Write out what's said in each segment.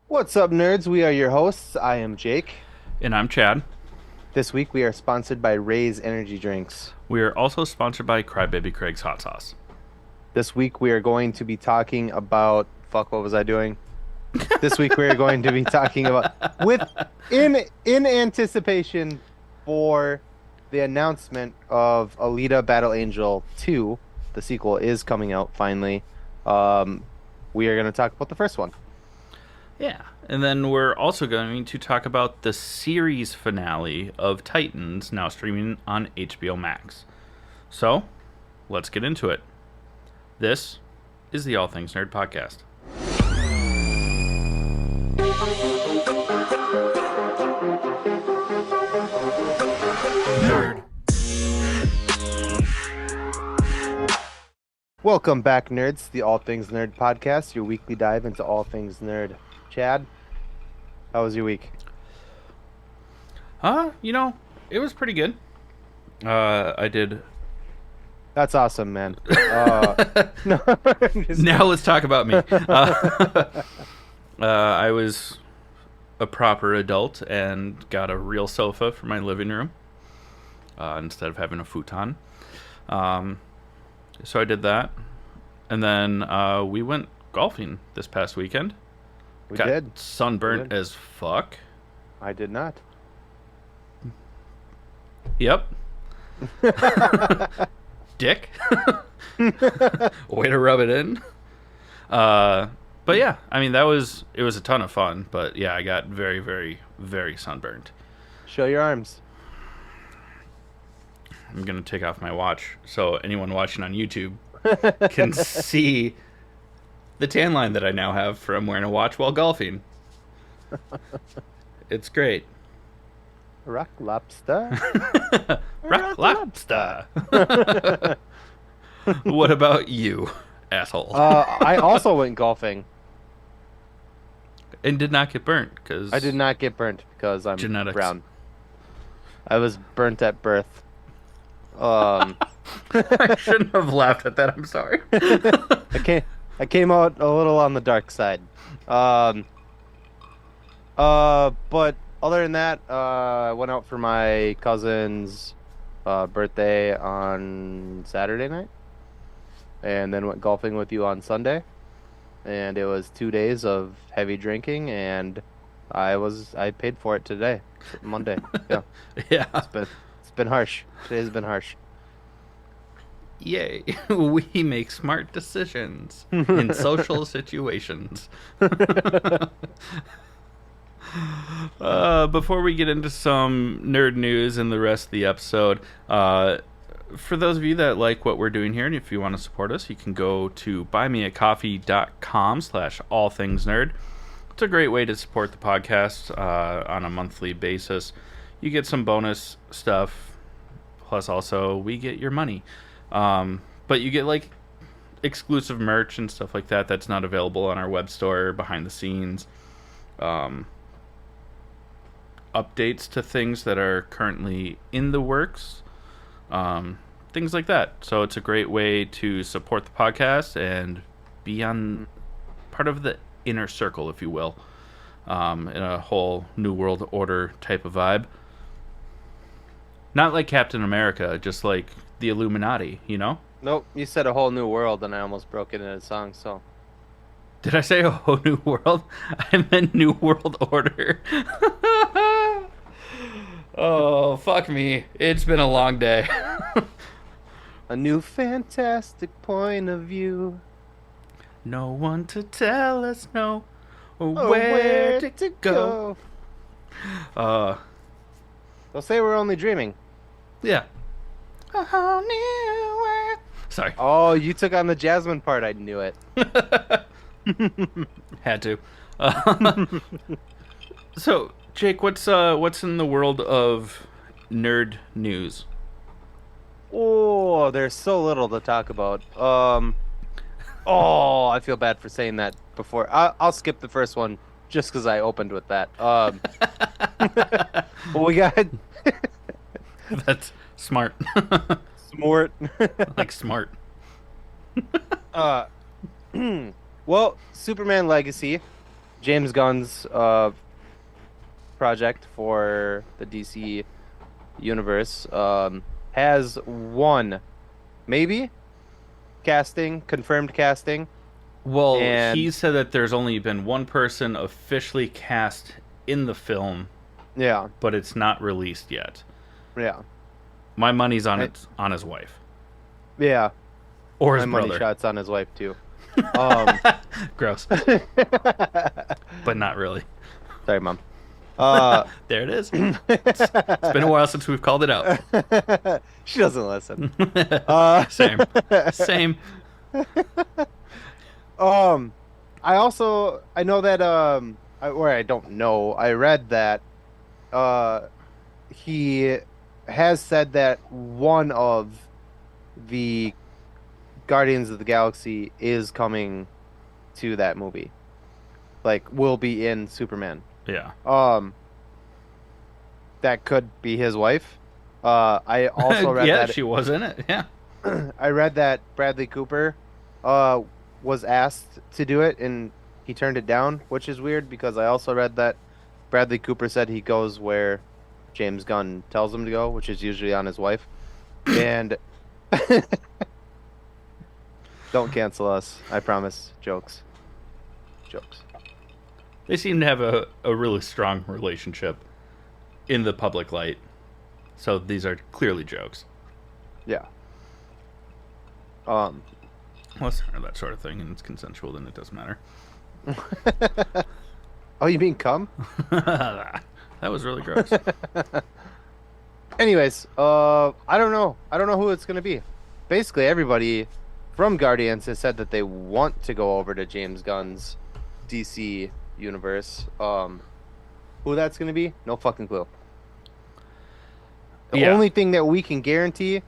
What's up, nerds? We are your hosts. I am Jake. And I'm Chad. This week we are sponsored by Ray's Energy Drinks. We are also sponsored by Crybaby Craig's Hot Sauce. This week we are going to be talking about what was I doing? This week we are going to be talking about in anticipation for the announcement of Alita Battle Angel 2. The sequel is coming out finally. We are going to talk about the first one. Yeah, and then we're also going to talk about the series finale of Titans, now streaming on HBOMax. So, let's get into it. This is the All Things Nerd Podcast. Nerd. Welcome back, nerds, the All Things Nerd Podcast, your weekly dive into all things nerd. Chad, how was your week? It was pretty good. I did. That's awesome, man. No, Now let's talk about me. I was a proper adult and got a real sofa for my living room instead of having a futon. So I did that. And then we went golfing this past weekend. we Got did. sunburnt as fuck. I did not. Yep. Dick. Way to rub it in. But yeah, I mean, it was a ton of fun. But yeah, I got very, very, very sunburnt. Show your arms. I'm going to take off my watch so anyone watching on YouTube can see the tan line that I now have from wearing a watch while golfing. It's great. Rock lobster. Rock lobster. What about you, asshole? I also went golfing. And did not get burnt because I did not get burnt because I'm Genetics. brown. I was burnt at birth. I shouldn't have laughed at that. I'm sorry. I came out a little on the dark side. But other than that, I went out for my cousin's birthday on Saturday night, and then went golfing with you on Sunday. And it was 2 days of heavy drinking, and I paid for it today, Monday. Yeah, Yeah. it's been harsh. Today's been harsh. Yay. We make smart decisions in social situations. Before we get into some nerd news and the rest of the episode, for those of you that like what we're doing here, and if you want to support us, you can go to buymeacoffee.com/allthingsnerd. It's a great way to support the podcast on a monthly basis. You get some bonus stuff, plus also we get your money. But you get like exclusive merch and stuff like that that's not available on our web store, behind the scenes. Updates to things that are currently in the works. Things like that. So it's a great way to support the podcast and be on part of the inner circle, if you will, in a whole New World Order type of vibe. Not like Captain America, just like the Illuminati, you know? Nope, you said a whole new world, and I almost broke it in a song. So Did I say a whole new world? I meant New World Order. Oh, fuck me. It's been a long day. a new fantastic point of view. No one to tell us no or Oh, where to go. They'll say we're only dreaming. Yeah. A whole new world. Sorry. Oh, you took on the Jasmine part. I knew it. Had to. So, Jake, what's in the world of nerd news? Oh, there's so little to talk about. Oh, I feel bad for saying that before. I'll skip the first one just because I opened with that. Well, we got That's smart. Smart. Like smart. Well, Superman Legacy James Gunn's project for the DC universe has one, maybe, confirmed casting, Well, he and said that there's only been one person officially cast in the film, yeah, but it's not released yet. yeah, My money's on I, on his wife yeah. or his My money brother. shots on his wife too. Um, Gross, but not really. sorry, mom. Uh, There it is. It's been a while since we've called it out. she doesn't listen. Uh, Same, same. um, I know that or I don't know. I read that uh he has said that one of the Guardians of the Galaxy is coming to that movie. Like will be in Superman. Yeah. That could be his wife. I also read Yeah, that she was in it. Yeah. I read that Bradley Cooper uh was asked to do it and he turned it down, which is weird because I also read that Bradley Cooper said he goes where James Gunn tells him to go, which is usually on his wife. And don't cancel us. I promise. Jokes. Jokes. They seem to have a really strong relationship in the public light. So these are clearly jokes. Yeah. Unless they're that sort of thing and it's consensual, then it doesn't matter. Oh, you mean cum? That was really gross. Anyways, I don't know. I don't know who it's gonna be. Basically, everybody from Guardians has said that they want to go over to James Gunn's DC universe. Who that's gonna be? No fucking clue. The Yeah. only thing that we can guarantee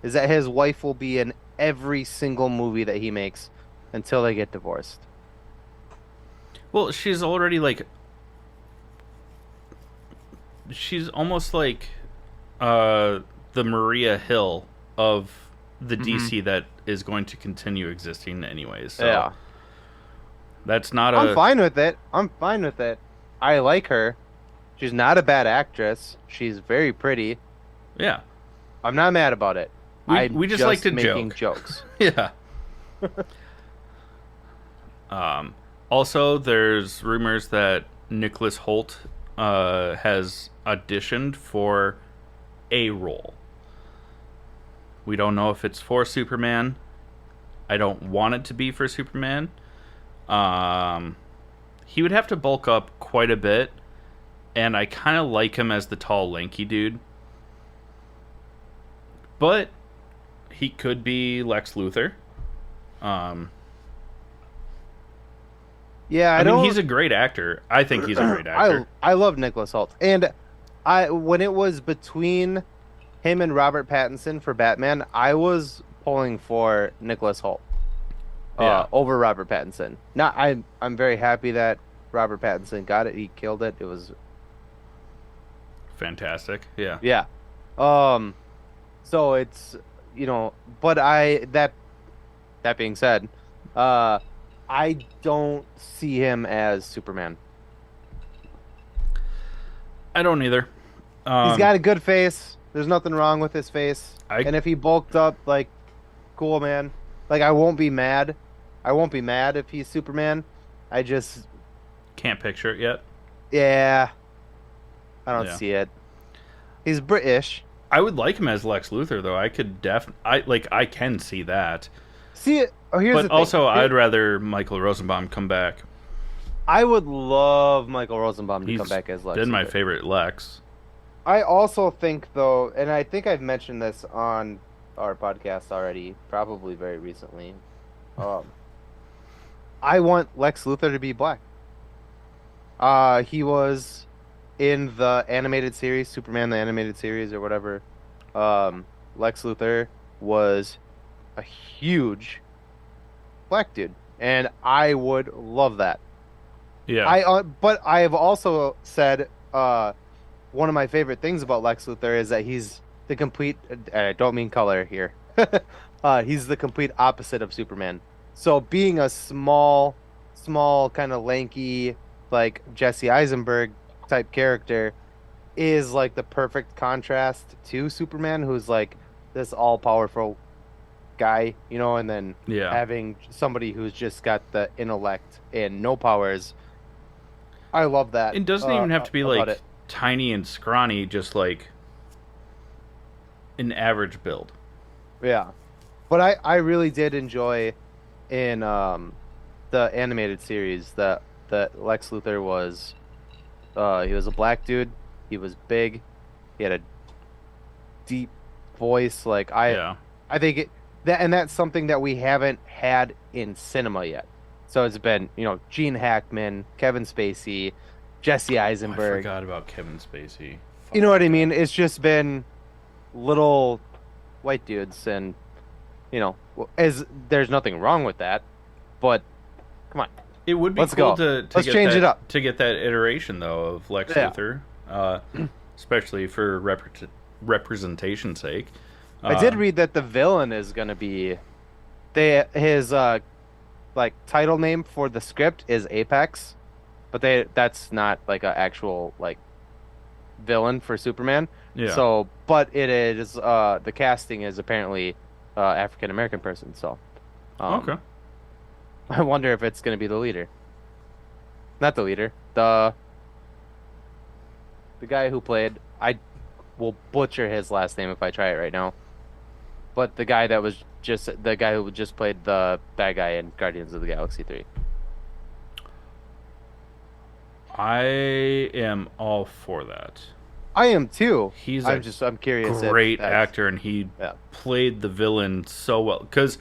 is that his wife will be in every single movie that he makes until they get divorced. Well, she's already like. She's almost like the Maria Hill of the DC that is going to continue existing anyways. So Yeah. that's not I'm fine with it. I'm fine with it. I like her. She's not a bad actress. She's very pretty. Yeah. I'm not mad about it. We just like to making joke. jokes. Yeah. Also, there's rumors that Nicholas Hoult has auditioned for a role. We don't know if it's for Superman. I don't want it to be for Superman. He would have to bulk up quite a bit, and I kind of like him as the tall, lanky dude. But he could be Lex Luthor. Yeah, I mean, don't. he's a great actor. I think he's a great actor. I love Nicholas Hoult, and when it was between him and Robert Pattinson for Batman, I was pulling for Nicholas Hoult Yeah. over Robert Pattinson. Not I'm very happy that Robert Pattinson got it. He killed it. It was Fantastic. Yeah. yeah. So it's but that being said, I don't see him as Superman. I don't either. He's got a good face. There's nothing wrong with his face. I- And if he bulked up, like, cool, man. Like, I won't be mad. I won't be mad if he's Superman. I just, Can't picture it yet. yeah, I don't Yeah. see it. He's British. I would like him as Lex Luthor, though. I can see that. See it. Oh, here's the But thing. also, I'd rather Michael Rosenbaum come back. I would love Michael Rosenbaum to He's come back as Lex been my Luthor. favorite Lex. I also think, though, and I think I've mentioned this on our podcast already, probably very recently. I want Lex Luthor to be black. He was in the animated series, Superman the animated series or whatever. Lex Luthor was a huge black dude, and I would love that. Yeah. But I have also said one of my favorite things about Lex Luthor is that he's the complete. I don't mean color here. He's the complete opposite of Superman. So being a small kind of lanky, like Jesse Eisenberg type character is like the perfect contrast to Superman, who's like this all powerful guy, and then Yeah. having somebody who's just got the intellect and no powers. I love that. It doesn't even have to be about like it. tiny and scrawny, just like an average build. Yeah, but I really did enjoy in the animated series that Lex Luthor was he was a black dude. He was big. He had a deep voice. Like Yeah. I think that's something that we haven't had in cinema yet. So it's been, Gene Hackman, Kevin Spacey, Jesse I Eisenberg. forgot about Kevin Spacey. You know what I mean? It's just been little white dudes, and as there's nothing wrong with that, but come on. It would be Let's cool go. to Let's get change that, it up. to get that iteration though of Lex Yeah. Luthor, especially for representation's sake. I did read that the villain is going to be his like title name for the script is Apex, but that's not like an actual like villain for Superman. Yeah. So, but it is the casting is apparently African American person. So, Okay. I wonder if it's going to be the leader. Not the leader. The guy who played. I will butcher his last name if I try it right now. But the guy who just played the bad guy in Guardians of the Galaxy 3. I am all for that. I am too. He's I'm curious. Great actor, and he played the villain so well. Because,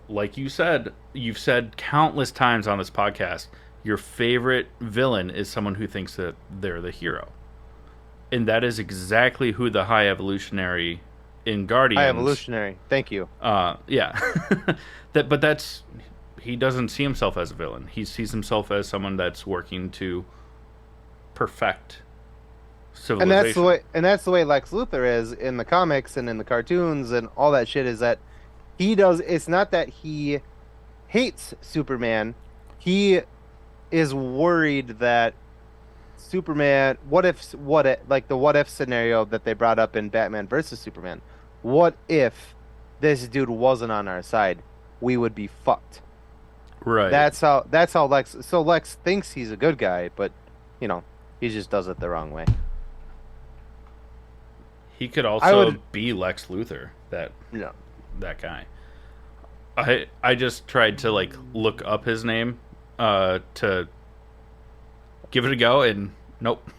like you've said countless times on this podcast, your favorite villain is someone who thinks that they're the hero. And that is exactly who the High Evolutionary in Guardians. High Evolutionary. Thank you. Yeah. He doesn't see himself as a villain. He sees himself as someone that's working to perfect civilization. And that's the way Lex Luthor is in the comics and in the cartoons and all that shit, is that it's not that he hates Superman. He is worried that Superman, like the what if scenario that they brought up in Batman versus Superman. What if this dude wasn't on our side? We would be fucked. Right. That's how Lex thinks he's a good guy, but he just does it the wrong way. He could also be Lex Luthor, that guy. I just tried to like look up his name to give it a go, and nope.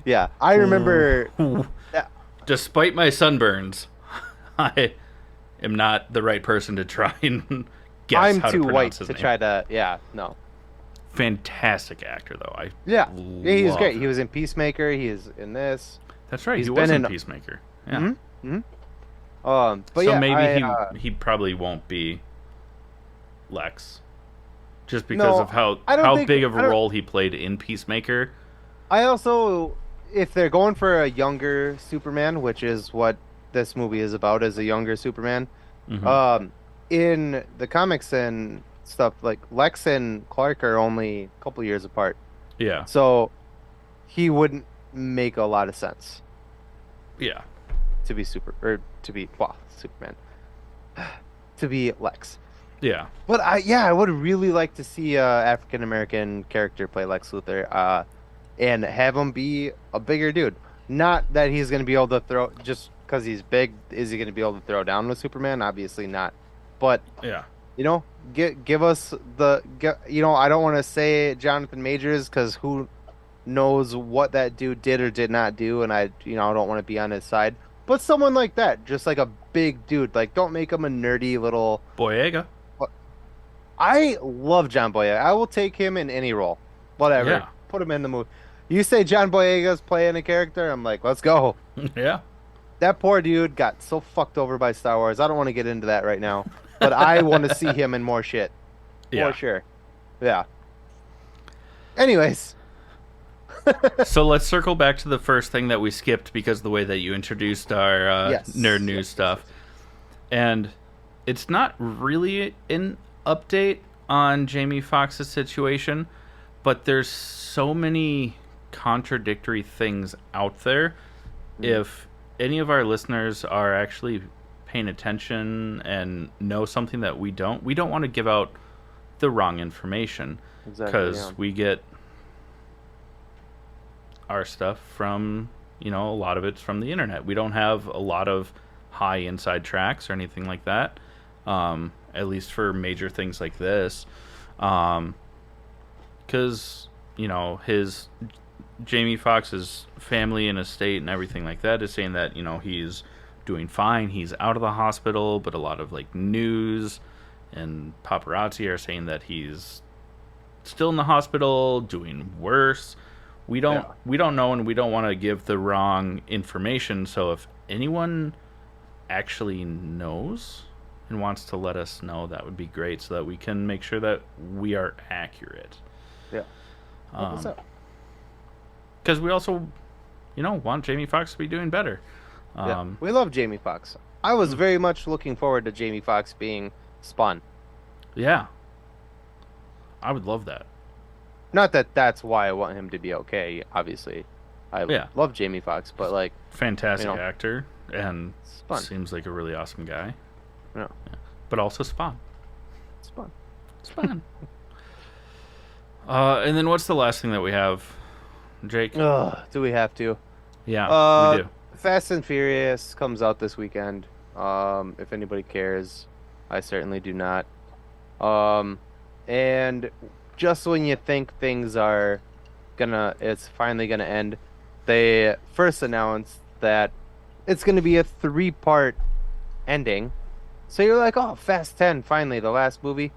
Yeah, I remember. Despite my sunburns, I am not the right person to try and guess I'm how to too pronounce white his to name. try to. Yeah, no. Fantastic actor, though. He was great. He was in Peacemaker. He is in this. That's right. He's He was been in Peacemaker. Yeah. Mm-hmm. But so yeah, maybe he probably won't be Lex, just because of how big of a role he played in Peacemaker. I also, if they're going for a younger Superman, which is what this movie is about, is a younger Superman. Mm-hmm. In the comics and stuff, like Lex and Clark are only a couple years apart. Yeah. So he wouldn't make a lot of sense. Yeah. To be Superman. To be Lex. Yeah. But I would really like to see a African American character play Lex Luthor, and have him be a bigger dude. Not that he's going to be able to throw, just because he's big, is he going to be able to throw down with Superman? Obviously not. But yeah, give us I don't want to say Jonathan Majors, because who knows what that dude did or did not do, and I don't want to be on his side. But someone like that, just like a big dude, like don't make him a nerdy little Boyega. I love John Boyega. I will take him in any role, whatever. Yeah. Put him in the movie. You say John Boyega's playing a character, I'm like, let's go. Yeah. That poor dude got so fucked over by Star Wars. I don't want to get into that right now, but I want to see him in more shit. Yeah. For sure. Yeah. Anyways. So let's circle back to the first thing that we skipped because of the way that you introduced our nerd news stuff. And it's not really an update. on Jamie Foxx's situation, but there's so many contradictory things out there. If any of our listeners are actually paying attention and know something that we don't want to give out the wrong information, because we get our stuff from, a lot of it's from the internet. We don't have a lot of high inside tracks or anything like that, at least for major things like this, because his Jamie Foxx's family and estate and everything like that is saying that he's doing fine, he's out of the hospital, but a lot of news and paparazzi are saying that he's still in the hospital doing worse. We don't know, and we don't want to give the wrong information. So if anyone actually knows and wants to let us know, that would be great, so that we can make sure that we are accurate. Yeah. What's up? Because we also, want Jamie Foxx to be doing better. We love Jamie Foxx. I was very much looking forward to Jamie Foxx being Spawn. Yeah. I would love that. Not that that's why I want him to be okay, obviously. I love Jamie Foxx, but fantastic actor, and Spawn. Seems like a really awesome guy. Yeah. But also Spawn. Spawn. And then what's the last thing that we have, Jake? Do we have to? Yeah, we do. Fast and Furious comes out this weekend. If anybody cares, I certainly do not. And just when you think things are it's finally gonna end, they first announced that it's gonna be a 3-part ending. So you're like, oh, Fast 10, finally, the last movie.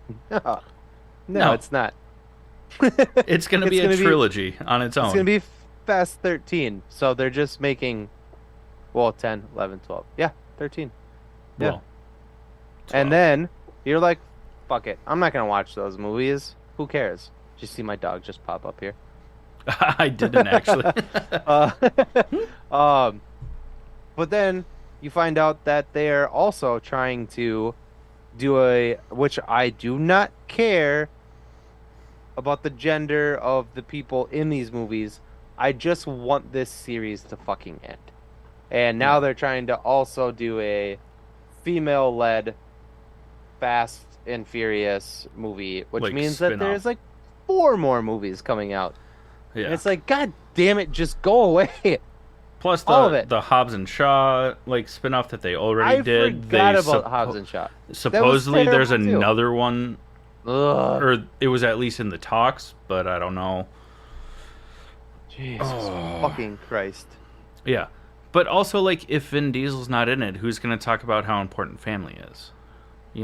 No, it's not. It's gonna be a trilogy on its own. It's gonna be Fast 13. So they're just making, 10, 11, 12. Yeah, 13. Yeah. Well, and then you're like, fuck it. I'm not going to watch those movies. Who cares? Did you see my dog just pop up here? I didn't actually. But then you find out that they're also trying to do which I do not care about the gender of the people in these movies. I just want this series to fucking end. And now they're trying to also do a female-led Fast and Furious movie, which means that there's 4 more movies coming out. Yeah. And it's God damn it, just go away. Plus the Hobbs and Shaw spin-off that they already did. I forgot about Hobbs and Shaw. Supposedly there's another too. One. Ugh. Or it was at least in the talks, but I don't know. Jesus fucking Christ. Yeah. But also, if Vin Diesel's not in it, who's going to talk about how important family is?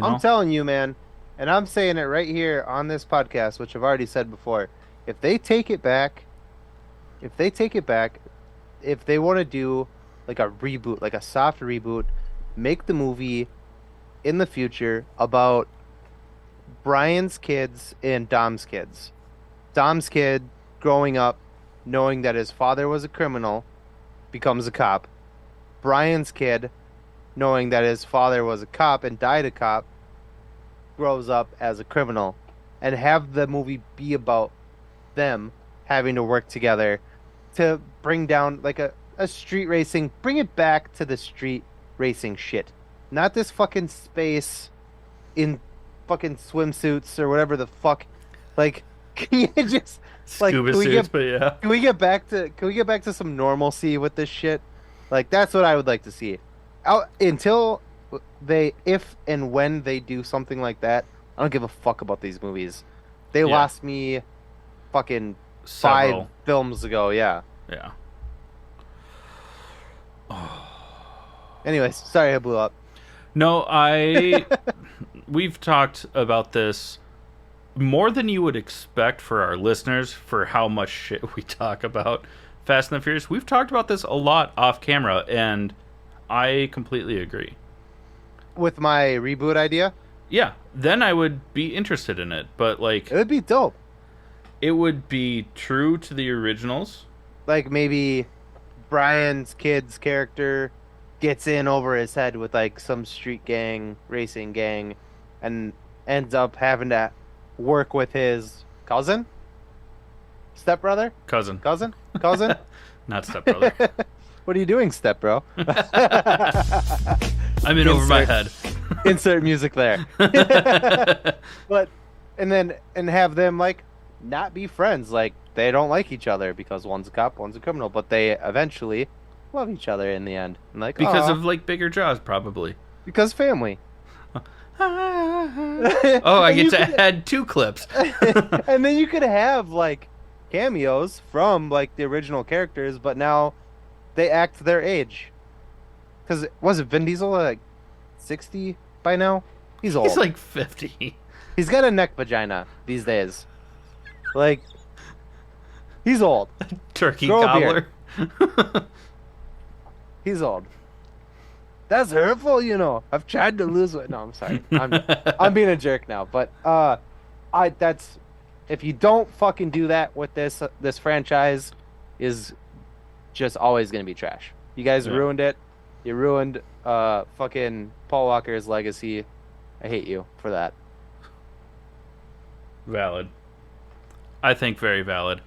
I'm telling you, man, and I'm saying it right here on this podcast, which I've already said before. If they take it back, if they want to do a reboot, a soft reboot, make the movie in the future about Brian's kids and Dom's kids. Dom's kid growing up knowing that his father was a criminal, becomes a cop. Brian's kid, knowing that his father was a cop and died a cop, grows up as a criminal. And have the movie be about them having to work together to bring down a street racing, bring it back to the street racing shit. Not this fucking space in fucking swimsuits or whatever the fuck. Can you just scuba suits, but yeah. Can we get back to some normalcy with this shit? That's what I would like to see. Until if and when they do something like that, I don't give a fuck about these movies. They lost me fucking 5 films ago, yeah. Yeah. Anyways, sorry I blew up. No, we've talked about this more than you would expect for our listeners for how much shit we talk about Fast and the Furious. We've talked about this a lot off camera, and I completely agree. With my reboot idea? Yeah, then I would be interested in it, but it would be dope. It would be true to the originals. Maybe Brian's kid's character gets in over his head with some street gang, racing gang, and ends up having to work with his cousin, stepbrother, Cousin. cousin. Not stepbrother. What are you doing, step bro? I'm in over my head. Insert music there. But and have them like not be friends. Like they don't like each other because one's a cop, one's a criminal, but they eventually love each other in the end. And like Because aw, of like bigger jaws, probably. because family. Oh, I And get you to could- add 2 clips. And then you could have like cameos from like the original characters, but now they act their age. Because was it Vin Diesel like 60 by now? He's old. He's like 50. He's got a neck vagina these days. Like he's old. Turkey Grow a gobbler. He's old. That's hurtful, you know. I've tried to lose weight. No, I'm sorry. I'm being a jerk now, but that's if you don't fucking do that with this franchise is just always going to be trash. You guys Yeah. ruined it. You ruined fucking Paul Walker's legacy. I hate you for that. Valid. I think very valid.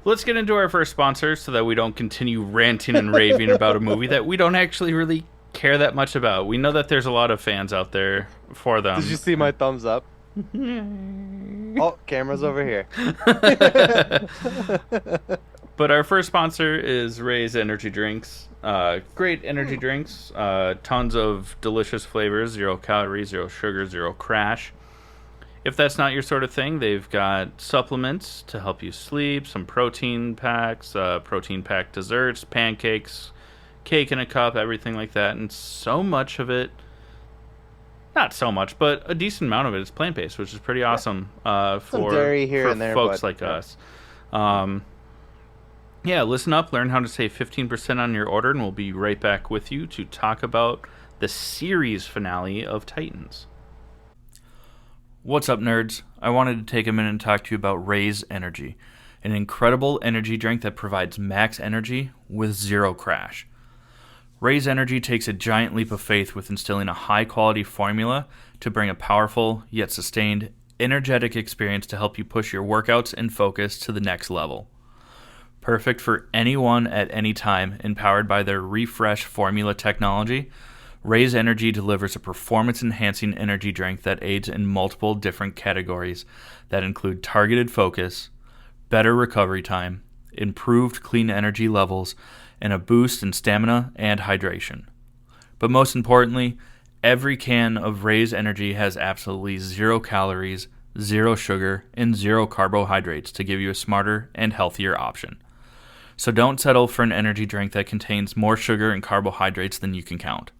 Let's get into our first sponsor so that we don't continue ranting and raving about a movie that we don't actually really care that much about. We know that there's a lot of fans out there for them. Did you see my thumbs up? Oh, camera's over here. But our first sponsor is Ray's Energy Drinks. Great energy drinks. Tons of delicious flavors. 0 calories, 0 sugar, 0 crash. If that's not your sort of thing, they've got supplements to help you sleep, some protein packs, protein packed desserts, pancakes, cake in a cup, everything like that. And so much of it, not so much, but a decent amount of it is plant-based, which is pretty awesome for dairy here and there, folks but, like yeah. us. Yeah, listen up, learn how to save 15% on your order, and we'll be right back with you to talk about the series finale of Titans. What's up, nerds? I wanted to take a minute and talk to you about Ray's Energy, an incredible energy drink that provides max energy with 0 crash. Ray's Energy takes a giant leap of faith with instilling a high-quality formula to bring a powerful, yet sustained, energetic experience to help you push your workouts and focus to the next level. Perfect for anyone at any time, and powered by their Refresh formula technology, Ray's Energy delivers a performance-enhancing energy drink that aids in multiple different categories that include targeted focus, better recovery time, improved clean energy levels, and a boost in stamina and hydration. But most importantly, every can of Ray's Energy has absolutely 0 calories, 0 sugar, and 0 carbohydrates to give you a smarter and healthier option. So don't settle for an energy drink that contains more sugar and carbohydrates than you can count.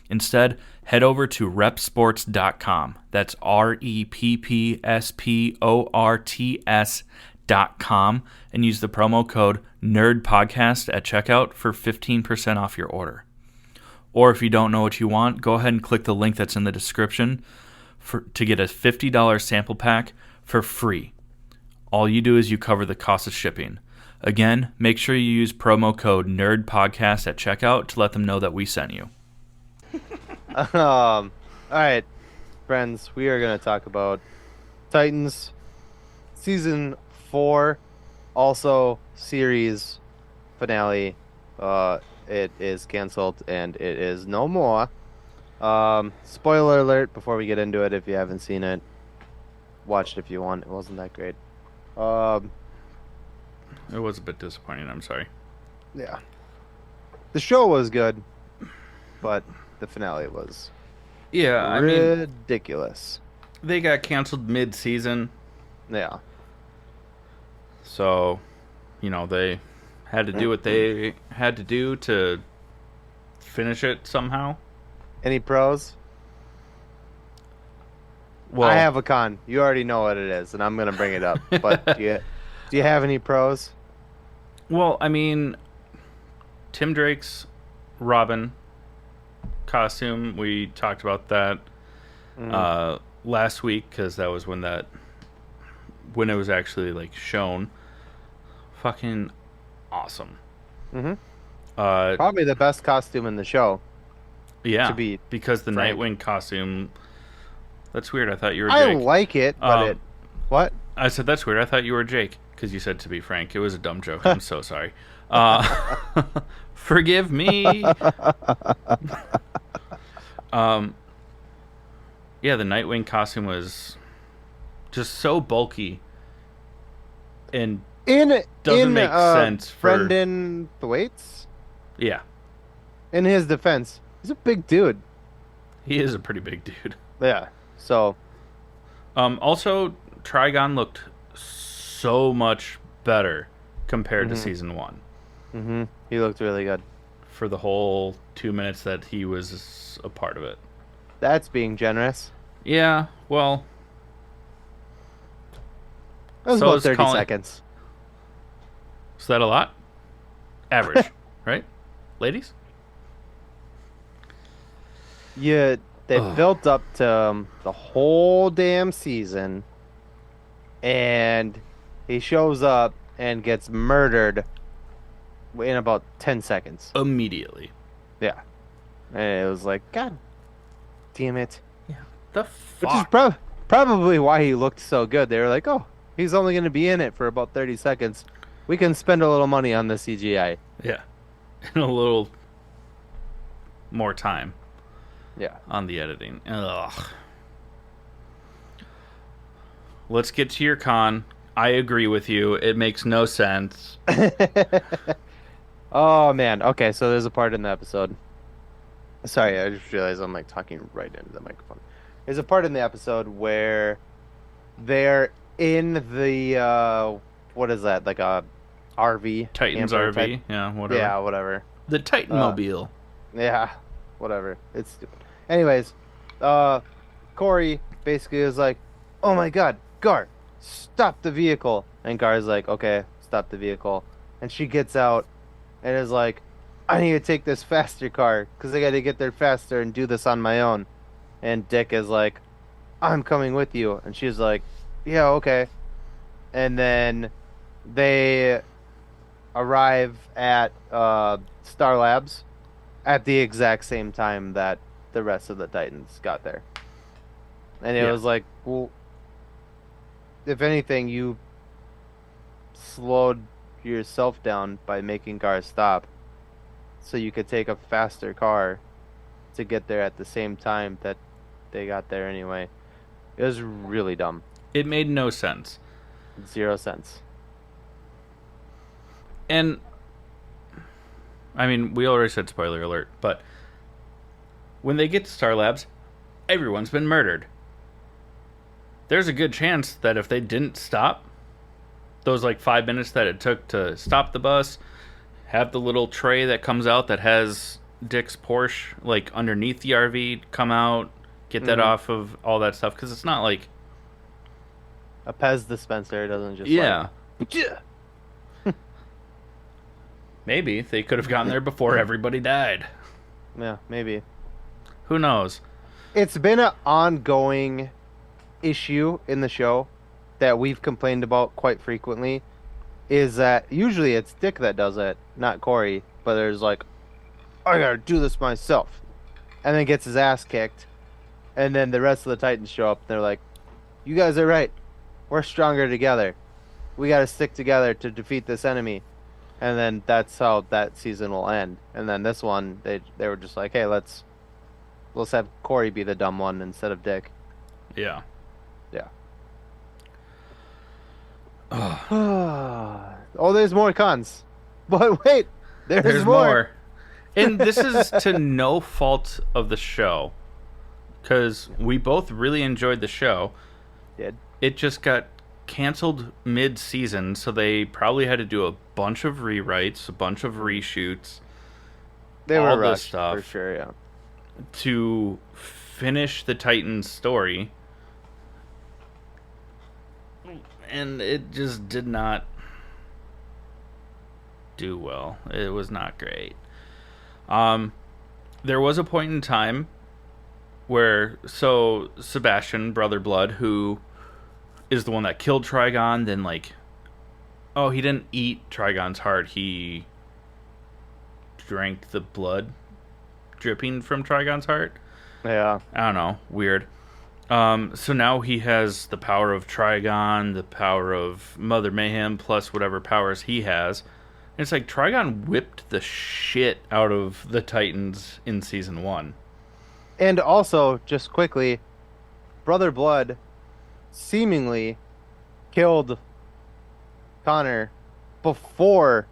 Instead, head over to repsports.com. That's REPPSPORTS.com and use the promo code NERDPODCAST at checkout for 15% off your order. Or if you don't know what you want, go ahead and click the link that's in the description to get a $50 sample pack for free. All you do is you cover the cost of shipping. Again, make sure you use promo code NERDPODCAST at checkout to let them know that we sent you. All right, friends, we are going to talk about Titans season 4, also series finale. It is canceled and it is no more. Spoiler alert before we get into it. If you haven't seen it, watch it if you want. It wasn't that great. It was a bit disappointing, I'm sorry. Yeah, the show was good, but the finale was ridiculous. They got canceled mid-season, Yeah. so, they had to do what they had to do to finish it somehow. Any pros? Well, I have a con. You already know what it is, and I'm gonna bring it up. But do you have any pros? Well, Tim Drake's Robin costume, we talked about that last week because that was when it was actually shown. Fucking awesome. Mm-hmm. Probably the best costume in the show. Yeah, to be because the frank. Nightwing costume That's weird. I thought you were I Jake. like it, but what? I said that's weird. I thought you were Jake because you said to be frank. It was a dumb joke. I'm so sorry. Forgive me. Yeah, the Nightwing costume was just so bulky and doesn't make sense for Brendan Thwaites. Yeah, in his defense, he's a big dude. he is a pretty big dude. Yeah. So. Also, Trigon looked so much better compared to season 1. Mm-hmm. He looked really good for the whole 2 minutes that he was a part of it. That's being generous. Yeah, well, that was about 30 seconds. Is that a lot? Average, right, ladies? Yeah, they built up to the whole damn season, and he shows up and gets murdered in about 10 seconds. Immediately. Yeah. And it was like, God damn it. Yeah. The fuck? Which is probably why he looked so good. They were like, oh, he's only going to be in it for about 30 seconds. We can spend a little money on the CGI. Yeah. And a little more time. Yeah. On the editing. Ugh. Let's get to your con. I agree with you. It makes no sense. Oh, man. Okay, so there's a part in the episode. Sorry, I just realized I'm like talking right into the microphone. There's a part in the episode where they're in the, what is that? Like a RV? Titan's RV? Type? Yeah, whatever. Yeah, whatever. The Titanmobile. Yeah, whatever. It's stupid. Anyways, Corey basically is like, oh my god, Gar, stop the vehicle. And Gar's like, okay, stop the vehicle. And she gets out and is like, I need to take this faster car because I got to get there faster and do this on my own. And Dick is like, I'm coming with you. And she's like, yeah, okay. And then they arrive at Star Labs at the exact same time that the rest of the Titans got there. And it was like, well, if anything, you slowed yourself down by making Gar stop so you could take a faster car to get there at the same time that they got there anyway. It was really dumb. It made no sense. 0 cents. And I mean, we already said spoiler alert, but when they get to Star Labs, everyone's been murdered. There's a good chance that if they didn't stop, those like 5 minutes that it took to stop the bus, have the little tray that comes out that has Dick's Porsche like underneath the RV come out, get that off of all that stuff, because it's not like a Pez dispenser. Doesn't just Maybe they could have gotten there before everybody died. Yeah, maybe. Who knows? It's been an ongoing issue in the show that we've complained about quite frequently, is that usually it's Dick that does it, not Corey, but there's like, I gotta do this myself, and then gets his ass kicked, and then the rest of the Titans show up and they're like, you guys are right, we're stronger together, we gotta stick together to defeat this enemy. And then that's how that season will end. And then this one, they were just like, hey, let's have Corey be the dumb one instead of Dick. Yeah. Yeah. Oh, there's more cons. But wait, there's more. And this is to no fault of the show, because we both really enjoyed the show. Did. It just got canceled mid-season, so they probably had to do a bunch of rewrites, a bunch of reshoots. They were all rushed, this stuff for sure, yeah. To finish the Titans story. And it just did not do well. It was not great. There was a point in time where, so Sebastian, Brother Blood, who is the one that killed Trigon, then like, oh, he didn't eat Trigon's heart, he drank the blood dripping from Trigon's heart. Yeah. I don't know, weird. So now he has the power of Trigon, the power of Mother Mayhem, plus whatever powers he has. And it's like Trigon whipped the shit out of the Titans in season 1. And also, just quickly, Brother Blood seemingly killed Connor before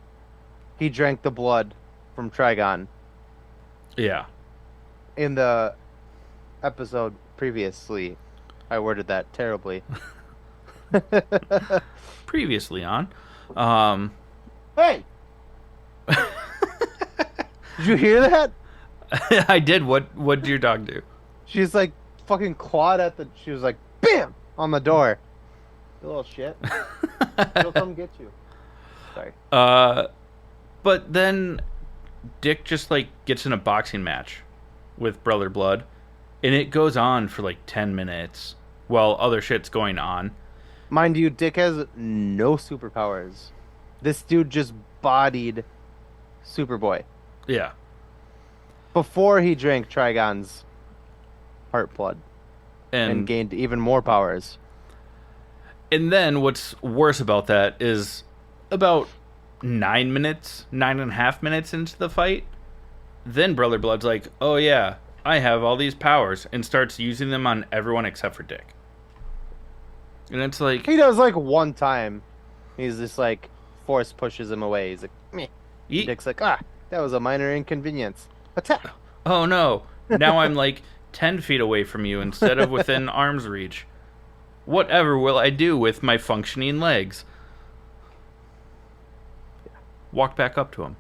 he drank the blood from Trigon Yeah. in the episode previously. I worded that terribly. Previously on. Hey! Did you hear that? I did. What did your dog do? She's like fucking clawed at the. She was like, BAM! On the door. You little shit. She'll come get you. Sorry. But then Dick just like gets in a boxing match with Brother Blood, and it goes on for like 10 minutes while other shit's going on. Mind you, Dick has no superpowers. This dude just bodied Superboy Yeah. before he drank Trigon's heart blood and gained even more powers. And then what's worse about that is about 9.5 minutes into the fight, then Brother Blood's like, oh yeah, I have all these powers, and starts using them on everyone except for Dick. And it's like... He does like one time. He's just like, force pushes him away. He's like, meh. Dick's like, that was a minor inconvenience. Attack! Oh no, now I'm like 10 feet away from you instead of within arm's reach. Whatever will I do with my functioning legs? Walk back up to him,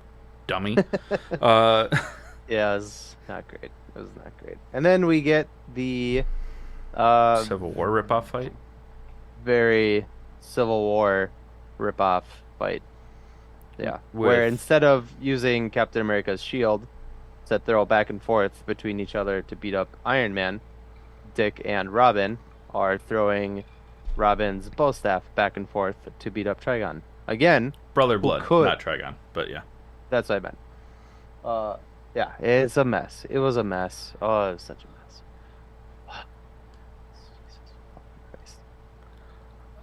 dummy. Yeah, it was not great. It was not great. And then we get the Civil War ripoff fight. Very Civil War ripoff fight. Yeah, With... where instead of using Captain America's shield to throw back and forth between each other to beat up Iron Man, Dick and Robin are throwing Robin's bow staff back and forth to beat up Trigon. Again, Brother Blood, not Trigon, but yeah. That's what I meant. Yeah, it's a mess. It was a mess. Oh, it was such a mess. Jesus fucking Christ.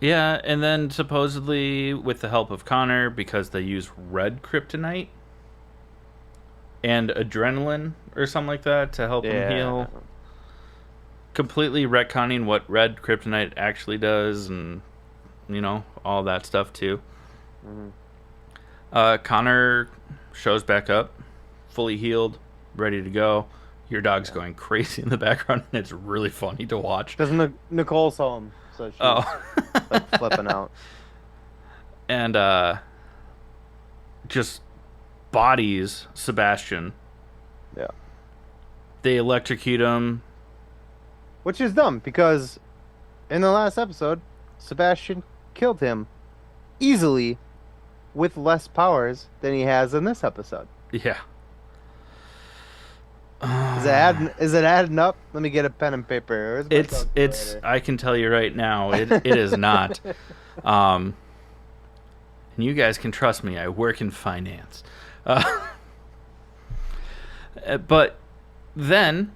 Yeah, and then supposedly with the help of Connor, because they use red kryptonite and adrenaline or something like that to help him heal. Completely retconning what red kryptonite actually does, and all that stuff too. Mm-hmm. Connor shows back up, fully healed, ready to go. Your dog's going crazy in the background, and it's really funny to watch. Because Nicole saw him, so she's like flipping out. And just bodies Sebastian. Yeah. They electrocute him. Which is dumb, because in the last episode, Sebastian killed him easily with less powers than he has in this episode. Yeah. Is it adding up? Let me get a pen and paper. It's I can tell you right now, it is not. And you guys can trust me, I work in finance. But then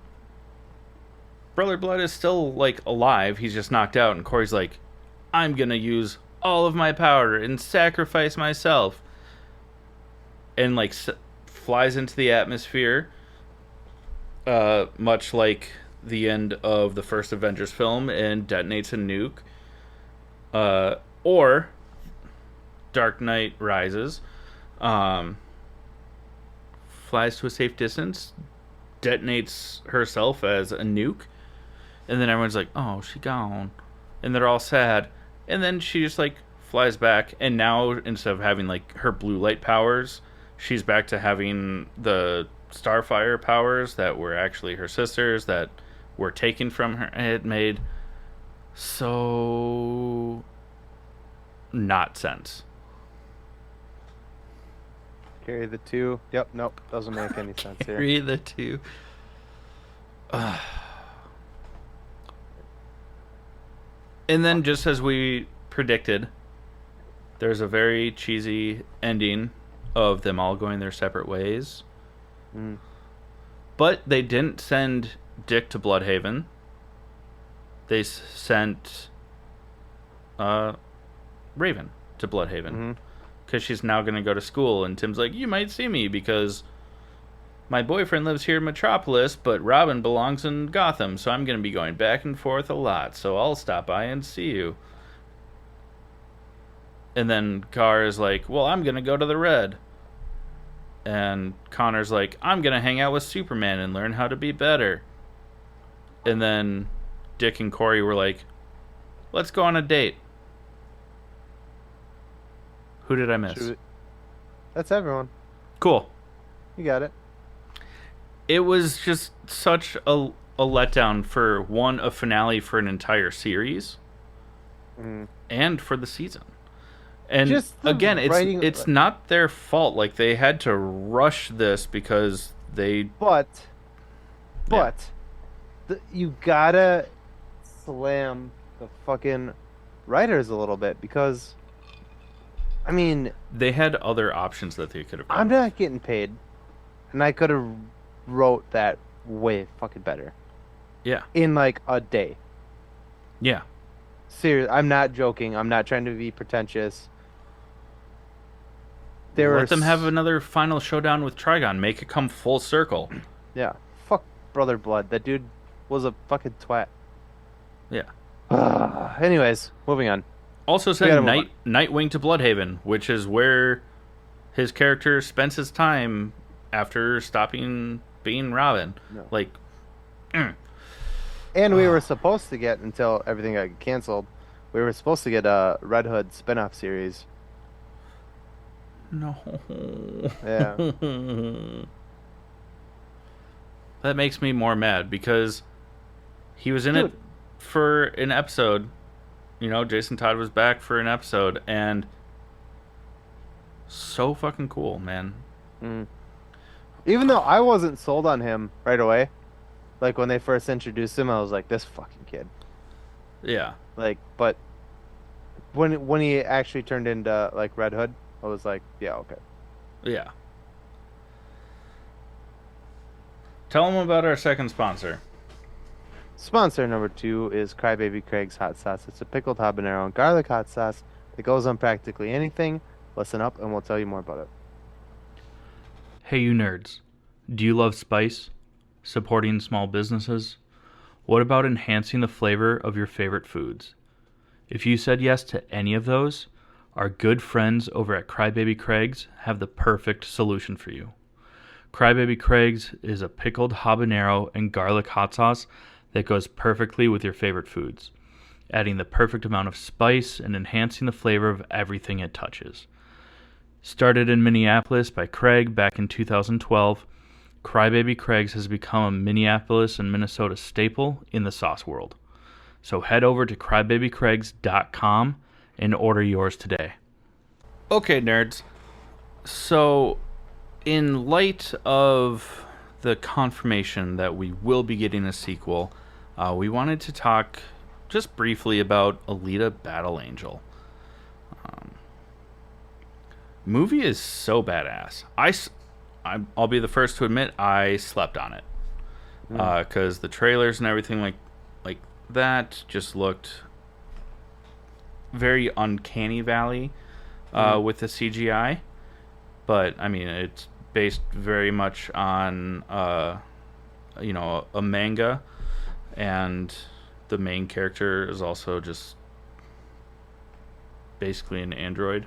Brother Blood is still like alive. He's just knocked out, and Corey's like, I'm gonna use all of my power and sacrifice myself, and like flies into the atmosphere, much like the end of the first Avengers film, and detonates a nuke. Or Dark Knight Rises, flies to a safe distance, detonates herself as a nuke, and then everyone's like, oh, she gone, and they're all sad. And then she just like flies back, and now instead of having like her blue light powers, she's back to having the Starfire powers that were actually her sisters that were taken from her. It made so not sense. Carry the two. Yep, nope, doesn't make any sense here. Carry the two. And then, just as we predicted, there's a very cheesy ending of them all going their separate ways. But they didn't send Dick to Bloodhaven. they sent Raven to Bloodhaven because she's now going to go to school. And Tim's like, you might see me because my boyfriend lives here in Metropolis, but Robin belongs in Gotham, so I'm going to be going back and forth a lot. So I'll stop by and see you. And then Gar is like, well, I'm going to go to the Red. And Connor's like, I'm going to hang out with Superman and learn how to be better. And then Dick and Corey were like, let's go on a date. Who did I miss? That's everyone. Cool. You got it. It was just such a letdown for a finale for an entire series and for the season. And again, it's not their fault. Like, they had to rush this because they... But you gotta slam the fucking writers a little bit because, I mean... They had other options that they could have done. I'm not getting paid. And I could have wrote that way fucking better. Yeah. In like a day. Yeah. Serious. I'm not joking. I'm not trying to be pretentious. Let them have another final showdown with Trigon. Make it come full circle. Yeah. Fuck Brother Blood. That dude was a fucking twat. Yeah. Anyways, moving on. Also said Nightwing to Bloodhaven, which is where his character spends his time after stopping being Robin. No. Like, And we were supposed to get, until everything got canceled, we were supposed to get a Red Hood spin-off series. No. Yeah. That makes me more mad because he was in it for an episode. You know, Jason Todd was back for an episode, and so fucking cool, man. Even though I wasn't sold on him right away, like when they first introduced him, I was like, this fucking kid. Yeah. Like, but when he actually turned into like Red Hood, I was like, yeah, okay. Yeah. Tell them about our second sponsor. Sponsor number 2 is Crybaby Craig's Hot Sauce. It's a pickled habanero and garlic hot sauce that goes on practically anything. Listen up and we'll tell you more about it. Hey, you nerds. Do you love spice? Supporting small businesses? What about enhancing the flavor of your favorite foods? If you said yes to any of those, our good friends over at Crybaby Craig's have the perfect solution for you. Crybaby Craig's is a pickled habanero and garlic hot sauce that goes perfectly with your favorite foods, adding the perfect amount of spice and enhancing the flavor of everything it touches. Started in Minneapolis by Craig back in 2012, Crybaby Craig's has become a Minneapolis and Minnesota staple in the sauce world. So head over to crybabycraigs.com and order yours today. Okay, nerds. So, in light of the confirmation that we will be getting a sequel, we wanted to talk just briefly about Alita Battle Angel. Movie is so badass. I'll be the first to admit I slept on it because the trailers and everything like that just looked very uncanny valley with the CGI. But I mean, it's based very much on a manga, and the main character is also just basically an android.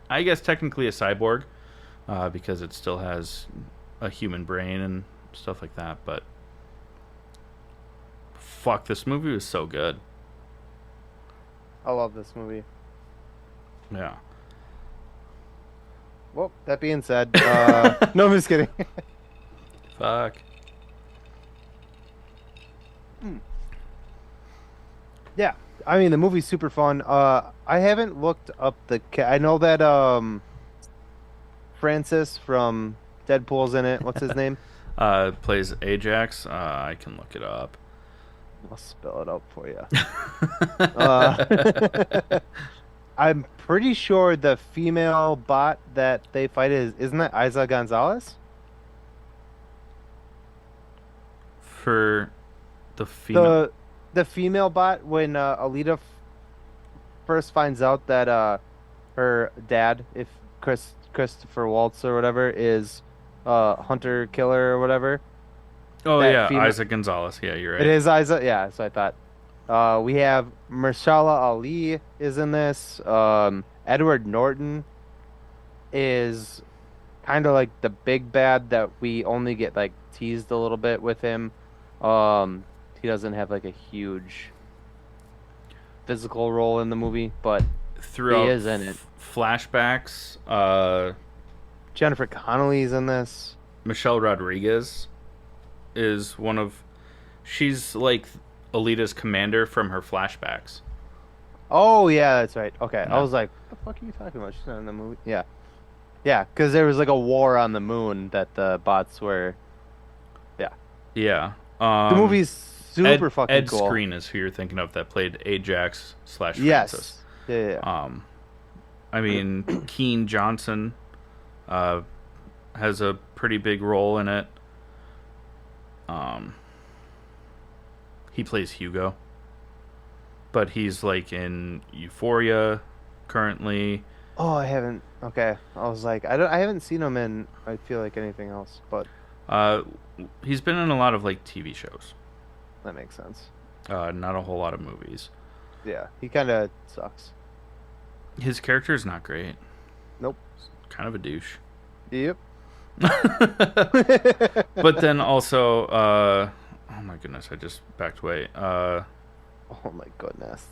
I guess technically a cyborg, because it still has a human brain and stuff like that. But fuck, this movie was so good. I love this movie. Yeah. Well, that being said, no, I'm just kidding. Fuck. Yeah, I mean the movie's super fun. I haven't looked up I know that Francis from Deadpool's in it. What's his name? Plays Ajax. I can look it up. I'll spell it out for you. I'm pretty sure the female bot that they fight isn't that Isa Gonzalez? For the female. the female bot when Alita first finds out that her dad, if Christopher Waltz or whatever, is hunter killer or whatever. Oh That yeah, female, Isaac Gonzalez. Yeah, you're it right. is Isa. Yeah, so I thought. We have Marshala Ali is in this. Edward Norton is kind of like the big bad that we only get like teased a little bit with him. He doesn't have like a huge physical role in the movie, but he Throughout is in it. flashbacks, Jennifer Connelly's in this. Michelle Rodriguez is one of. She's like Alita's commander from her flashbacks. Oh yeah, that's right. Okay, I Yeah. was like, what the fuck are you talking about? She's not in the movie. Yeah, yeah, because there was like a war on the moon that the bots were. Yeah, Yeah. the movie's super fucking Ed cool. Skrein is who you're thinking of that played Ajax slash Francis. Yes. Yeah, yeah, yeah. I mean, Keen Johnson uh, has a pretty big role in it. Um, he plays Hugo, but he's like in Euphoria currently. Oh, I haven't. Okay, I was like, I don't. I haven't seen him in. I feel like anything else, but Uh, he's been in a lot of like TV shows, that makes sense. not a whole lot of movies. Yeah, he kind of sucks. His character is not great. Nope. Kind of a douche. Yep. But then also, oh my goodness, I just backed away. Oh my goodness.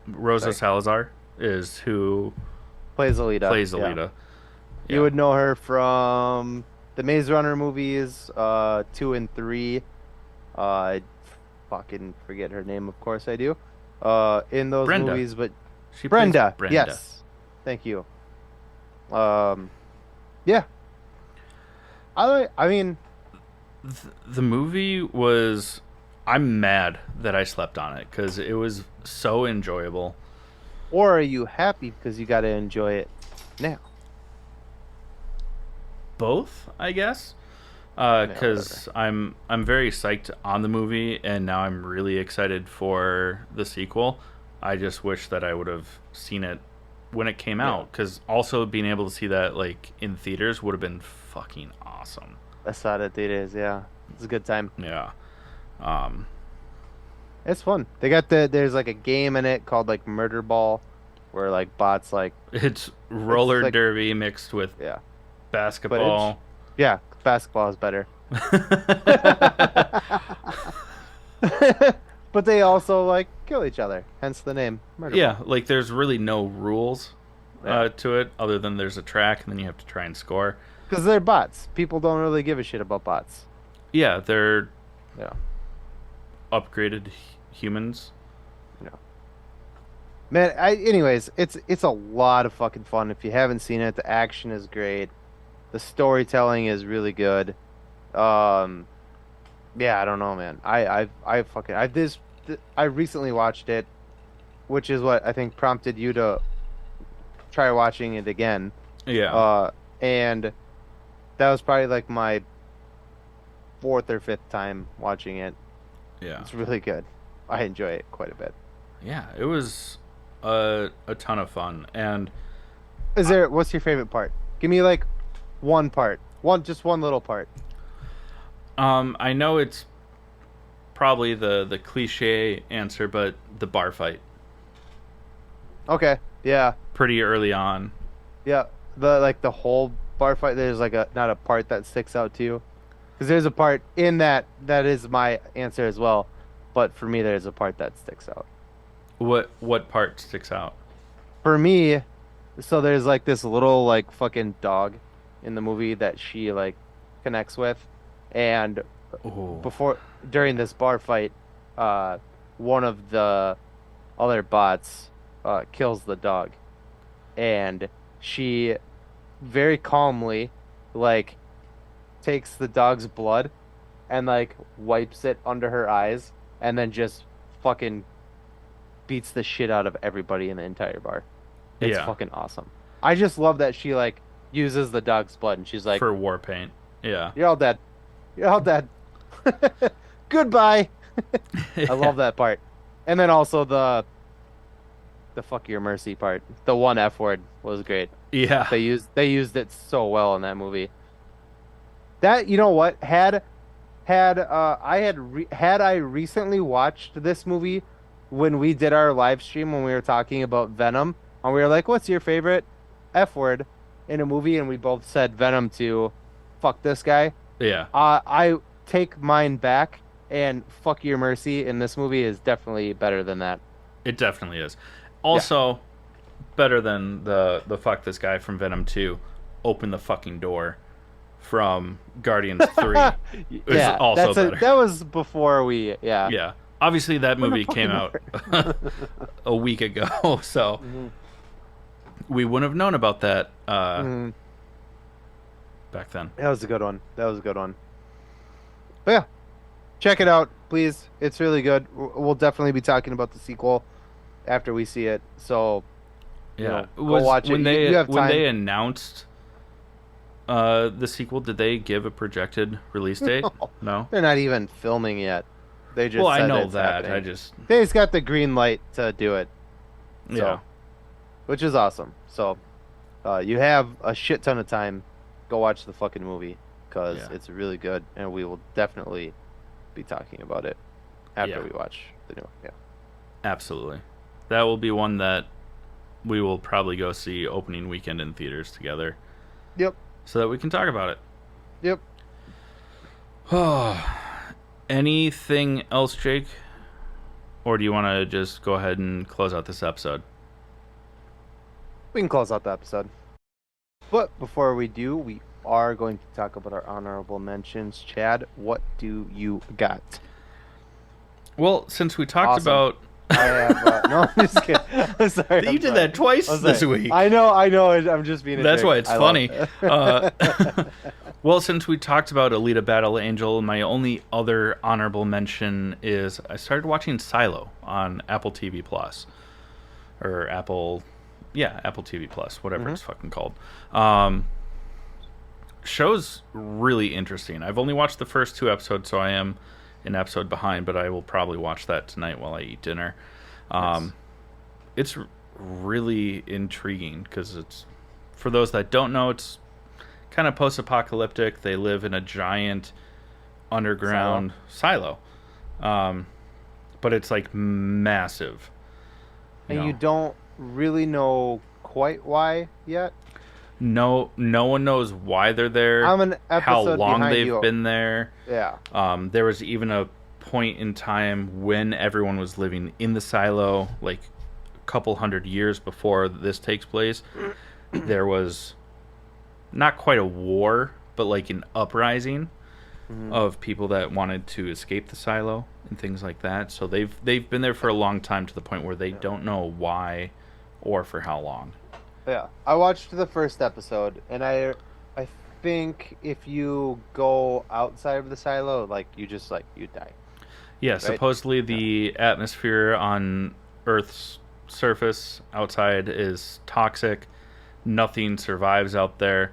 Rosa Sorry. Salazar is who Plays Alita. plays Yeah. Alita. You would know her from the Maze Runner movies, 2 and 3. I fucking forget her name, of course I do. In those Brenda. movies, but She plays Brenda. Brenda. Yes. Thank you. Yeah. I mean, The movie was. I'm mad that I slept on it because it was so enjoyable. or are you happy because you got to enjoy it now? Both, I guess. Yeah, Because I'm very psyched on the movie, and now I'm really excited for the sequel. I just wish that I would have seen it when it came Yeah. out, because also being able to see that like in theaters would have been fucking awesome. I saw it at theaters. Yeah, it's a good time. Yeah. Um, It's fun. There's like a game in it called like Murder Ball, where like bots like it's roller like- derby mixed with yeah, basketball. yeah, basketball is better. But they also like kill each other, hence the name Murder Yeah, like there's really no rules Yeah. to it other than there's a track and then you have to try and score. because they're bots. People don't really give a shit about bots. Yeah, they're Yeah, upgraded humans. man. Anyways, it's a lot of fucking fun. If you haven't seen it, the action is great. The storytelling is really good. Yeah, I don't know, man. I recently watched it, which is what I think prompted you to try watching it again. Yeah. And that was probably like my fourth or fifth time watching it. Yeah. It's really good. I enjoy it quite a bit. Yeah, it was a ton of fun. And What's your favorite part? Give me like one part. Just one little part. I know it's probably the cliche answer, but the bar fight Okay. Yeah. pretty early on. Yeah. The whole bar fight, there's like not a part that sticks out to you. Because there's a part in that is my answer as well. But for me, there's a part that sticks out. What part sticks out? For me, so there's like this little like fucking dog in the movie that she like connects with, and Oh. during this bar fight, one of the other bots kills the dog, and she very calmly like takes the dog's blood and like wipes it under her eyes and then just fucking beats the shit out of everybody in the entire bar. It's Yeah. fucking awesome. I just love that she like uses the dog's blood and she's like, For war paint. Yeah. "You're all dead. You're all dead. Goodbye." I love that part. And then also the fuck your mercy part. The one F word was great. Yeah. They used it so well in that movie. That you know what had I recently watched this movie when we did our live stream when we were talking about Venom and we were like, "What's your favorite F word in a movie?" and we both said Venom 2. Fuck this guy. Yeah. I take mine back and fuck your mercy in this movie is definitely better than that. It definitely is. Yeah. Also, better than the fuck this guy from Venom 2. Open the fucking door from Guardians 3. Is Yeah, also better. that was before we yeah. Yeah. Obviously, that Open the movie came out fucking a week ago, so we wouldn't have known about that Mhm. back then. That was a good one. That was a good one. But yeah, check it out, please. It's really good. We'll definitely be talking about the sequel after we see it. So, Yeah. go watch it. When they You have when they time. announced the sequel, did they give a projected release date? No. They're not even filming yet. They just Well, I said know it's that. happening. I just They just got the green light to do it. So, yeah. which is awesome. So, you have a shit ton of time. Go watch the fucking movie because Yeah. it's really good, and we will definitely be talking about it after Yeah. we watch the new. Yeah. Absolutely. That will be one that we will probably go see opening weekend in theaters together Yep. so that we can talk about Yep. it. Anything else, Jake? Or do you want to just go ahead and close out this episode? We can close out the episode. But before we do, we are going to talk about our honorable mentions. Chad, what do you got? Well, since we talked Awesome. about I have no, I'm just kidding. I'm sorry. you I'm did sorry. that twice I'm this sorry. week. I know. I'm just being. That's dick. why it's I love funny. it. Well, since we talked about Alita Battle Angel, my only other honorable mention is I started watching Silo on Apple TV Plus. Or Apple TV Plus, whatever it's fucking called. Show's really interesting. I've only watched the first 2 episodes, so I am an episode behind, but I will probably watch that tonight while I eat dinner. Nice. It's really intriguing because it's, for those that don't know, it's kind of post-apocalyptic. They live in a giant underground silo. But it's like massive. And you don't really know quite why yet. No one knows why they're there. I'm an how episode long behind they've you. been there. Yeah. There was even a point in time when everyone was living in the silo, like a couple hundred years before this takes place. There was not quite a war, but like an uprising of people that wanted to escape the silo and things like that. So they've been there for a long time to the point where they don't know why or for how long. Yeah. I watched the first episode, and I think if you go outside of the silo, like you just you die. Yeah, Right? supposedly the atmosphere on Earth's surface outside is toxic. Nothing survives out there.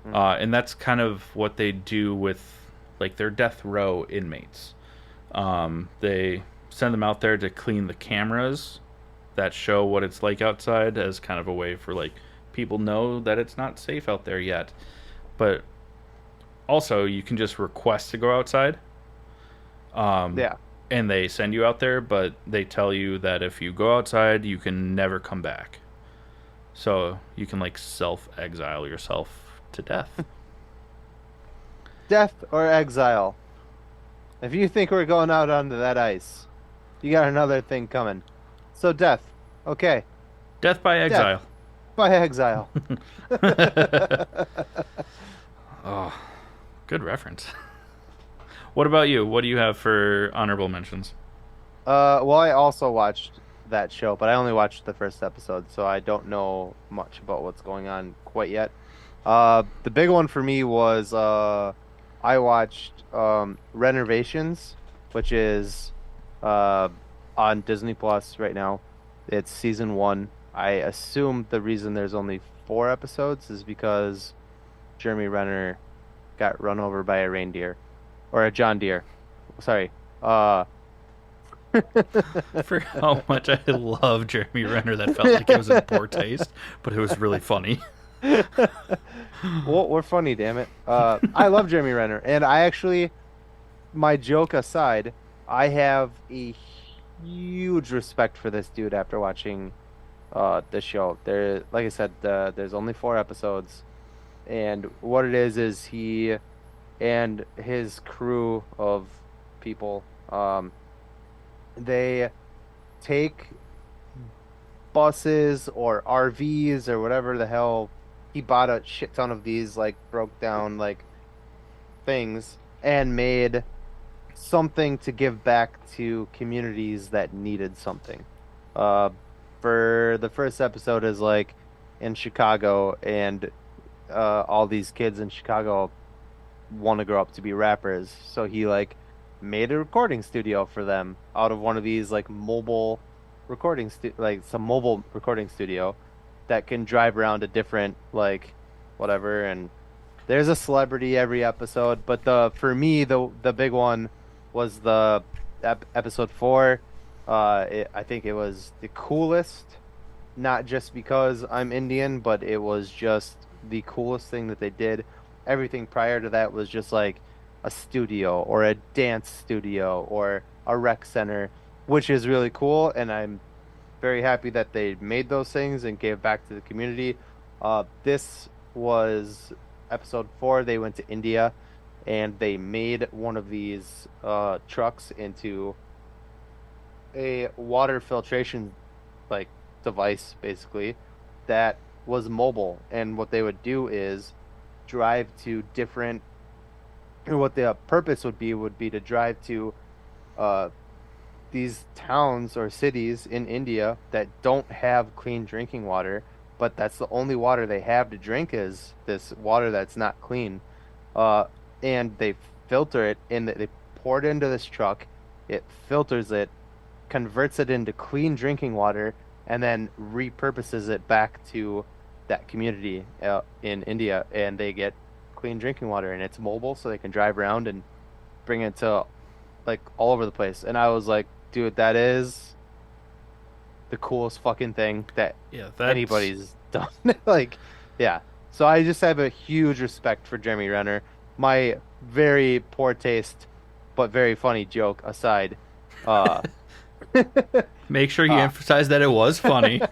And that's kind of what they do with like their death row inmates. They send them out there to clean the cameras that show what it's like outside as kind of a way for like people know that it's not safe out there yet. But also you can just request to go outside. Yeah. And they send you out there, but they tell you that if you go outside, you can never come back. So you can like self-exile yourself to death. Death or exile. If you think we're going out onto that ice, you got another thing coming. So death. Okay. Death by exile. By exile. Oh, good reference. What about you? What do you have for honorable mentions? Well, I also watched that show, but I only watched the first episode, so I don't know much about what's going on quite yet. The big one for me was I watched Renovations, which is on Disney Plus right now. It's season 1. I assume the reason there's only 4 episodes is because Jeremy Renner got run over by a reindeer or a John Deere. Sorry. For how much I love Jeremy Renner, that felt like it was in poor taste, but it was really funny. Well, we're funny, damn it. I love Jeremy Renner, and I actually, my joke aside, I have a huge respect for this dude after watching the show. There, like I said, there's only 4 episodes, and what it is he and his crew of people, they take buses or RVs or whatever the hell. He bought a shit ton of these like broke down like things and made something to give back to communities that needed something. Uh, for the first episode is like in Chicago, and all these kids in Chicago want to grow up to be rappers. So he like made a recording studio for them out of one of these like mobile like some mobile recording studio that can drive around to different like whatever. And there's a celebrity every episode, but the for me the big one was the episode 4. I think it was the coolest, not just because I'm Indian, but it was just the coolest thing that they did. Everything prior to that was just like a studio or a dance studio or a rec center, which is really cool, and I'm very happy that they made those things and gave back to the community. This was episode 4. They went to India and they made one of these trucks into a water filtration like device basically that was mobile. And what they would do is drive to different, and what the purpose would be to drive to uh, these towns or cities in India that don't have clean drinking water, but that's the only water they have to drink is this water that's not clean. And they filter it and they pour it into this truck. It filters it, converts it into clean drinking water, and then repurposes it back to that community in India, and they get clean drinking water, and it's mobile, so they can drive around and bring it to like all over the place. And I was like, dude, that is the coolest fucking thing that anybody's done. Like, yeah. So I just have a huge respect for Jeremy Renner. My very poor taste, but very funny joke aside, Make sure you emphasize that it was funny.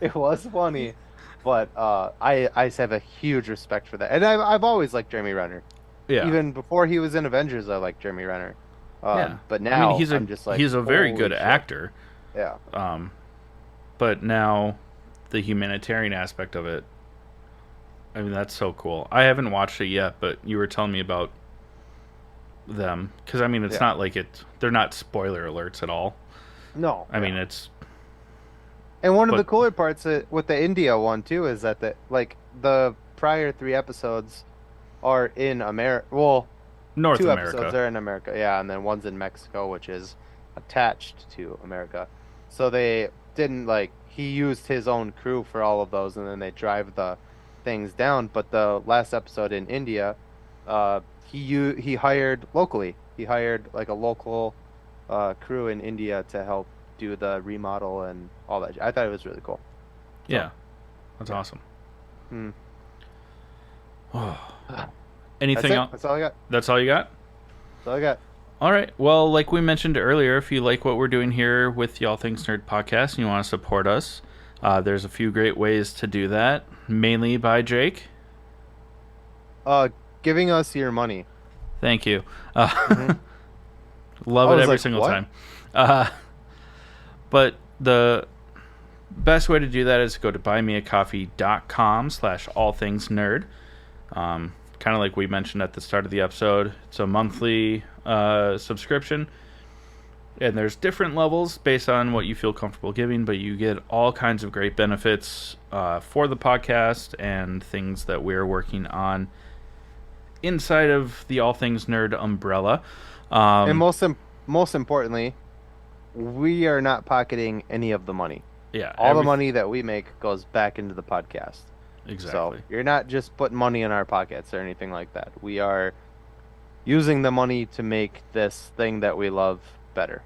it was funny, but I just have a huge respect for that, and I've always liked Jeremy Renner. Yeah. Even before he was in Avengers, I liked Jeremy Renner. Yeah. But now I'm just like, he's a very good shit. actor. Yeah. But now the humanitarian aspect of it, I mean, that's so cool. I haven't watched it yet, but you were telling me about them because I mean, it's not like they're not spoiler alerts at all. No. I mean, it's. And one of the cooler parts with the India one too is that the prior 3 episodes are in America. Well, North 2 America. episodes are in America, yeah, and then one's in Mexico, which is attached to America. So they didn't like he used his own crew for all of those, and then they drive the things down. But the last episode in India, he hired locally. He hired like a local crew in India to help do the remodel and all that. I thought it was really cool. So, yeah, that's awesome. Hmm. Anything else? That's all I got. That's all you got? That's all I got. All right. Well, like we mentioned earlier, if you like what we're doing here with the All Things Nerd podcast and you want to support us, there's a few great ways to do that. Mainly by Jake. Giving us your money. Thank you. Love it every single time. But the best way to do that is to go to buymeacoffee.com/allthingsnerd. Kind of like we mentioned at the start of the episode, it's a monthly subscription, and there's different levels based on what you feel comfortable giving, but you get all kinds of great benefits for the podcast and things that we're working on inside of the All Things Nerd umbrella. And most importantly, we are not pocketing any of the money. Yeah, all the money that we make goes back into the podcast. Exactly. So you're not just putting money in our pockets or anything like that. We are using the money to make this thing that we love better.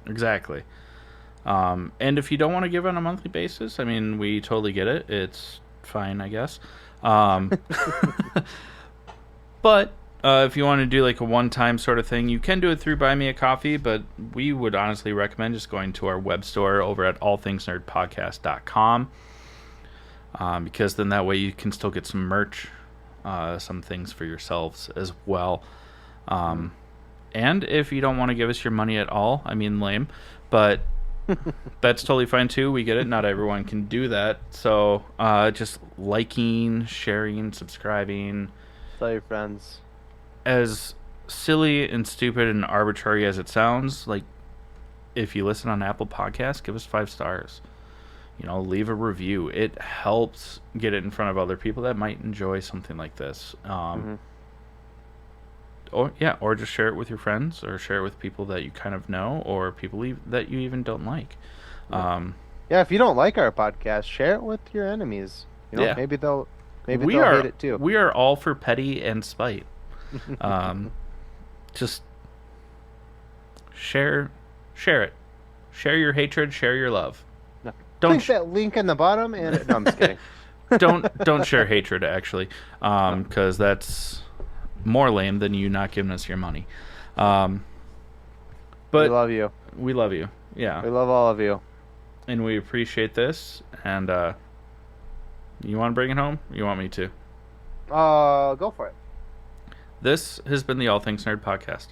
Exactly. And if you don't want to give on a monthly basis, I mean, we totally get it. It's fine, I guess. Um, but if you want to do like a one-time sort of thing, you can do it through Buy Me a Coffee, but we would honestly recommend just going to our web store over at allthingsnerdpodcast.com, because then that way you can still get some merch, some things for yourselves as well. And if you don't want to give us your money at all, I mean, lame, but that's totally fine too. We get it. Not everyone can do that. So just liking, sharing, subscribing. Tell your friends. As silly and stupid and arbitrary as it sounds, like if you listen on Apple Podcasts, give us 5 stars. Leave a review. It helps get it in front of other people that might enjoy something like this. Or just share it with your friends, or share it with people that you kind of know, or people that you even don't like. If you don't like our podcast, share it with your enemies. Maybe they'll hate it too. We are all for petty and spite. Just share it. Share your hatred. Share your love. No. Click that link in the bottom, and no, I'm just kidding. Don't share hatred, actually, because that's more lame than you not giving us your money. But we love you. We love you. Yeah. We love all of you. And we appreciate this. And you want to bring it home? You want me to? Go for it. This has been the All Things Nerd Podcast.